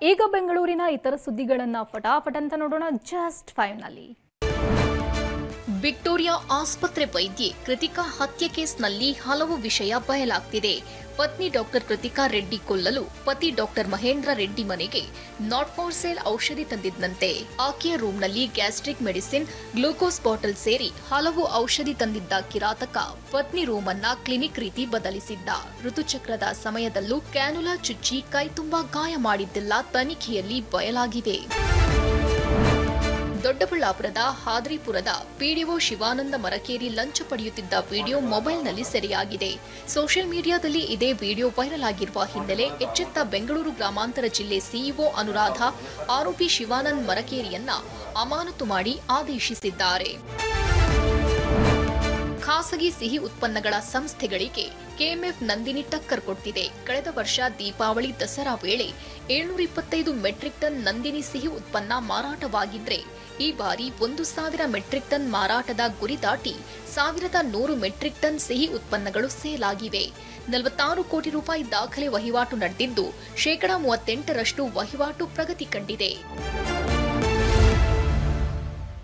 ಈಗ ಬೆಂಗಳೂರಿನ ಇತರ ಸುದ್ದಿಗಳನ್ನ ಫಟಾಫಟ್ ಅಂತ ನೋಡೋಣ ಜಸ್ಟ್ 5 ನಲ್ಲಿ. ವಿಕ್ಟೋರಿಯಾ ಆಸ್ಪತ್ರೆ ವೈದ್ಯೆ ಕೃತಿಕಾ ಹತ್ಯೆ ಕೇಸ್ನಲ್ಲಿ ಹಲವು ವಿಷಯ ಬಯಲಾಗ್ತಿದೆ. ಪತ್ನಿ ಡಾಕ್ಟರ್ ಕೃತಿಕಾ ರೆಡ್ಡಿ ಕೊಲ್ಲಲು ಪತಿ ಡಾಕ್ಟರ್ ಮಹೇಂದ್ರ ರೆಡ್ಡಿ ಮನೆಗೆ ನಾಟ್ ಫಾರ್ ಸೇಲ್ ಔಷಧಿ ತಂದಿದ್ದಂತೆ. ಆಕೆಯ ರೂಮ್ನಲ್ಲಿ ಗ್ಯಾಸ್ಟ್ರಿಕ್ ಮೆಡಿಸಿನ್, ಗ್ಲೂಕೋಸ್ ಬಾಟಲ್ ಸೇರಿ ಹಲವು ಔಷಧಿ ತಂದಿದ್ದ ಕಿರಾತಕ ಪತ್ನಿ ರೂಮನ್ನ ಕ್ಲಿನಿಕ್ ರೀತಿ ಬದಲಿಸಿದ್ದ. ಋತುಚಕ್ರದ ಸಮಯದಲ್ಲೂ ಕ್ಯಾನುಲಾ ಚುಚ್ಚಿ ಕೈ ತುಂಬಾ ಗಾಯ ಮಾಡಿದ್ದೆಲ್ಲ ತನಿಖೆಯಲ್ಲಿ ಬಯಲಾಗಿದೆ. ದೊಡ್ಡಬಳ್ಳಾಪುರದ ಹಾದ್ರಿಪುರದ ಪಿಡಿಒ ಶಿವಾನಂದ ಮರಕೇರಿ ಲಂಚ ಪಡೆಯುತ್ತಿದ್ದ ವಿಡಿಯೋ ಮೊಬೈಲ್ನಲ್ಲಿ ಸೆರೆಯಾಗಿದೆ. ಸೋಷಿಯಲ್ ಮೀಡಿಯಾದಲ್ಲಿ ಇದೇ ವಿಡಿಯೋ ವೈರಲ್ ಆಗಿರುವ ಹಿನ್ನೆಲೆ ಎಚ್ಚೆತ್ತ ಬೆಂಗಳೂರು ಗ್ರಾಮಾಂತರ ಜಿಲ್ಲೆ ಸಿಇಒ ಅನುರಾಧ ಆರೋಪಿ ಶಿವಾನಂದ್ ಮರಕೇರಿಯನ್ನ ಅಮಾನತು ಮಾಡಿ ಆದೇಶಿಸಿದ್ದಾರೆ. ಖಾಸಗಿ ಸಿಹಿ ಉತ್ಪನ್ನಗಳ ಸಂಸ್ಥೆಗಳಿಗೆ ಕೆಎಂಎಫ್ ನಂದಿನಿ ಟಕ್ಕರ್ ಕೊಡ್ತಿದೆ. ಕಳೆದ ವರ್ಷ ದೀಪಾವಳಿ ದಸರಾ ವೇಳೆ 725 ಮೆಟ್ರಿಕ್ ಟನ್ ನಂದಿನಿ ಸಿಹಿ ಉತ್ಪನ್ನ ಮಾರಾಟವಾಗಿದ್ರೆ ಈ ಬಾರಿ 1000 ಮೆಟ್ರಿಕ್ ಟನ್ ಮಾರಾಟದ ಗುರಿ ದಾಟಿ 1100 ಮೆಟ್ರಿಕ್ ಟನ್ ಸಿಹಿ ಉತ್ಪನ್ನಗಳು ಸೇಲ್ ಆಗಿವೆ. 46 ಕೋಟಿ ರೂಪಾಯಿ ದಾಖಲೆ ವಹಿವಾಟು ನಡೆದಿದ್ದು, 38% ವಹಿವಾಟು ಪ್ರಗತಿ ಕಂಡಿದೆ.